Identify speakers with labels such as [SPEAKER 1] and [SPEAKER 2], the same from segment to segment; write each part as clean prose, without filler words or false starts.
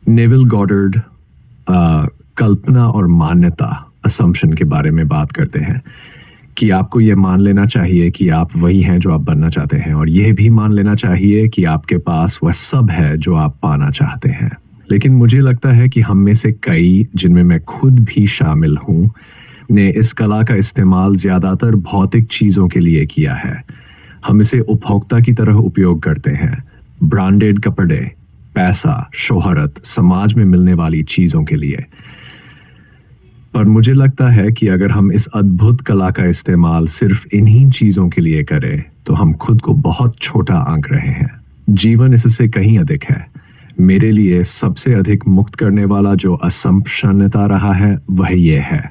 [SPEAKER 1] Neville गॉडर्ड कल्पना और मान्यता assumption के बारे में बात करते हैं कि आपको ये मान लेना चाहिए कि आप वही हैं जो आप बनना चाहते हैं, और यह भी मान लेना चाहिए कि आपके पास वह सब है जो आप पाना चाहते हैं। लेकिन मुझे लगता है कि हम में से कई, जिनमें मैं खुद भी शामिल हूँ, ने इस कला का इस्तेमाल ज़्यादातर भौतिक चीज़ों के लिए किया है। हम इसे उपभोक्ता की तरह उपयोग करते हैं, ब्रांडेड कपड़े, पैसा, शोहरत, समाज में मिलने वाली चीज़ों के लिए। पर मुझे लगता है कि अगर हम इस अद्भुत कला का इस्तेमाल सिर्फ इन्हीं चीज़ों के लिए करें तो हम खुद को बहुत छोटा आंक रहे हैं। जीवन इससे कहीं अधिक है। मेरे लिए सबसे अधिक मुक्त करने वाला जो असंपशन्यता रहा है वह ये है,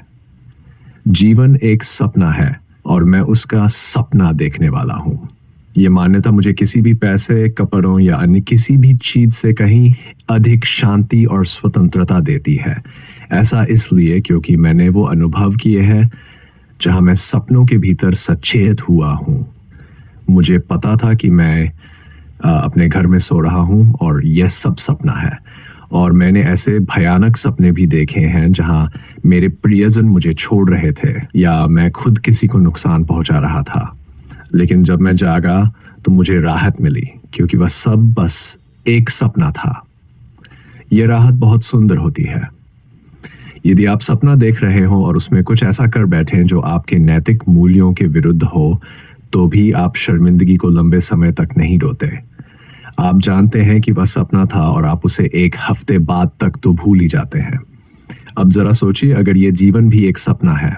[SPEAKER 1] जीवन एक सपना है और मैं उसका सपना देखने वाला हूँ। ये मान्यता मुझे किसी भी पैसे, कपड़ों या अन्य किसी भी चीज से कहीं अधिक शांति और स्वतंत्रता देती है। ऐसा इसलिए क्योंकि मैंने वो अनुभव किए हैं जहां मैं सपनों के भीतर सचेत हुआ हूँ। मुझे पता था कि मैं अपने घर में सो रहा हूँ और यह सब सपना है, और मैंने ऐसे भयानक सपने भी देखे हैं जहां मेरे प्रियजन मुझे छोड़ रहे थे या मैं खुद किसी को नुकसान पहुंचा रहा था। लेकिन जब मैं जागा तो मुझे राहत मिली क्योंकि वह सब बस एक सपना था। यह राहत बहुत सुंदर होती है। यदि आप सपना देख रहे हो और उसमें कुछ ऐसा कर बैठे जो आपके नैतिक मूल्यों के विरुद्ध हो, तो भी आप शर्मिंदगी को लंबे समय तक नहीं ढोते। आप जानते हैं कि वह सपना था और आप उसे एक हफ्ते बाद तक तो भूल ही जाते हैं। अब जरा सोचिए, अगर ये जीवन भी एक सपना है,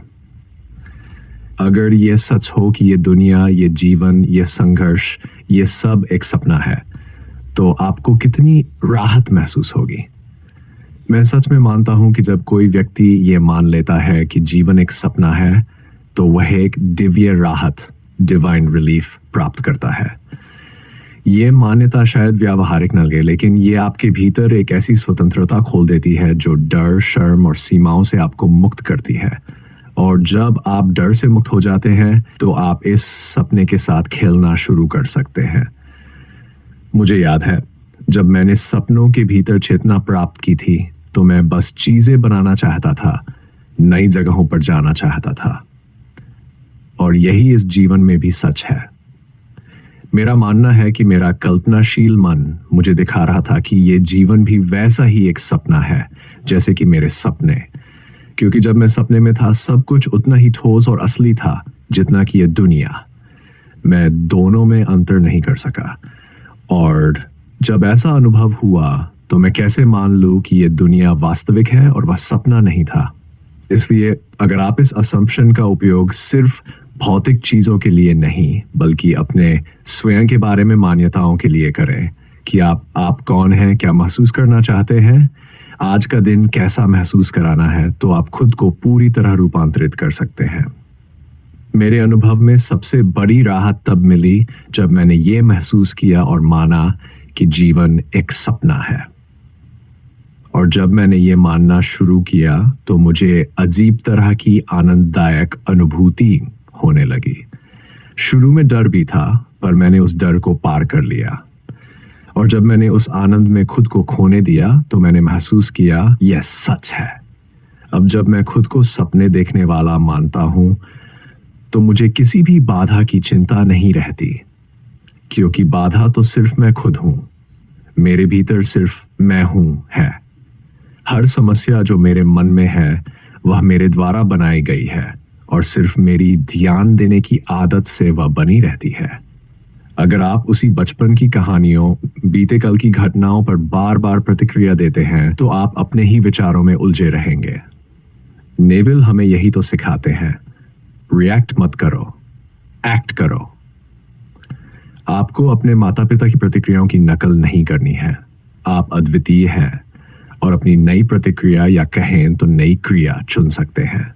[SPEAKER 1] अगर ये सच हो कि ये दुनिया, ये जीवन, ये संघर्ष, ये सब एक सपना है, तो आपको कितनी राहत महसूस होगी। मैं सच में मानता हूं कि जब कोई व्यक्ति ये मान लेता है कि जीवन एक सपना है, तो वह एक दिव्य राहत, डिवाइन रिलीफ प्राप्त करता है। ये मान्यता शायद व्यावहारिक न लगे, लेकिन ये आपके भीतर एक ऐसी स्वतंत्रता खोल देती है जो डर, शर्म और सीमाओं से आपको मुक्त करती है। और जब आप डर से मुक्त हो जाते हैं तो आप इस सपने के साथ खेलना शुरू कर सकते हैं। मुझे याद है जब मैंने सपनों के भीतर चेतना प्राप्त की थी तो मैं बस चीजें बनाना चाहता था, नई जगहों पर जाना चाहता था, और यही इस जीवन में भी सच है। मेरा मानना है कि मेरा कल्पनाशील मन मुझे दिखा रहा था कि ये जीवन भी वैसा ही एक सपना है जैसे कि मेरे सपने, क्योंकि जब मैं सपने में था सब कुछ उतना ही ठोस और असली था जितना कि ये दुनिया। मैं दोनों में अंतर नहीं कर सका, और जब ऐसा अनुभव हुआ तो मैं कैसे मान लूं कि ये दुनिया वास्तविक है और वह सपना नहीं था। इसलिए अगर आप इस असम्पशन का उपयोग सिर्फ भौतिक चीजों के लिए नहीं बल्कि अपने स्वयं के बारे में मान्यताओं के लिए करें कि आप कौन हैं, क्या महसूस करना चाहते हैं, आज का दिन कैसा महसूस कराना है, तो आप खुद को पूरी तरह रूपांतरित कर सकते हैं। मेरे अनुभव में सबसे बड़ी राहत तब मिली जब मैंने ये महसूस किया और माना कि जीवन एक सपना है। और जब मैंने ये मानना शुरू किया तो मुझे अजीब तरह की आनंददायक अनुभूति होने लगी। शुरू में डर भी था, पर मैंने उस डर को पार कर लिया, और जब मैंने उस आनंद में खुद को खोने दिया तो मैंने महसूस किया यह सच है। अब जब मैं खुद को सपने देखने वाला मानता हूं तो मुझे किसी भी बाधा की चिंता नहीं रहती, क्योंकि बाधा तो सिर्फ मैं खुद हूं। मेरे भीतर सिर्फ मैं हूं है। हर समस्या जो मेरे मन में है वह मेरे द्वारा बनाई गई है, और सिर्फ मेरी ध्यान देने की आदत से वह बनी रहती है। अगर आप उसी बचपन की कहानियों, बीते कल की घटनाओं पर बार बार प्रतिक्रिया देते हैं तो आप अपने ही विचारों में उलझे रहेंगे। नेविल हमें यही तो सिखाते हैं, रिएक्ट मत करो, एक्ट करो। आपको अपने माता पिता की प्रतिक्रियाओं की नकल नहीं करनी है। आप अद्वितीय हैं और अपनी नई प्रतिक्रिया या कहें तो नई क्रिया चुन सकते हैं।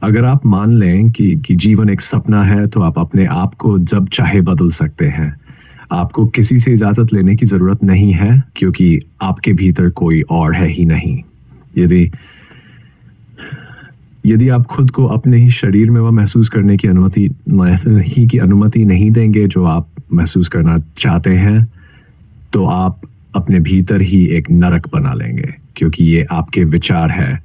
[SPEAKER 1] अगर आप मान लें कि जीवन एक सपना है तो आप अपने आप को जब चाहे बदल सकते हैं। आपको किसी से इजाजत लेने की जरूरत नहीं है, क्योंकि आपके भीतर कोई और है ही नहीं। यदि आप खुद को अपने ही शरीर में वह महसूस करने की अनुमति नहीं देंगे जो आप महसूस करना चाहते हैं, तो आप अपने भीतर ही एक नरक बना लेंगे, क्योंकि ये आपके विचार है,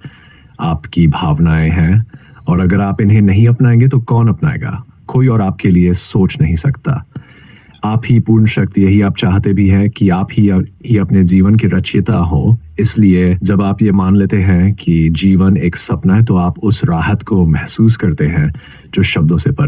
[SPEAKER 1] आपकी भावनाएं हैं, और अगर आप इन्हें नहीं अपनाएंगे तो कौन अपनाएगा? कोई और आपके लिए सोच नहीं सकता। आप ही पूर्ण शक्ति, यही आप चाहते भी हैं कि आप ही अपने जीवन के रचयिता हो। इसलिए जब आप ये मान लेते हैं कि जीवन एक सपना है, तो आप उस राहत को महसूस करते हैं जो शब्दों से परे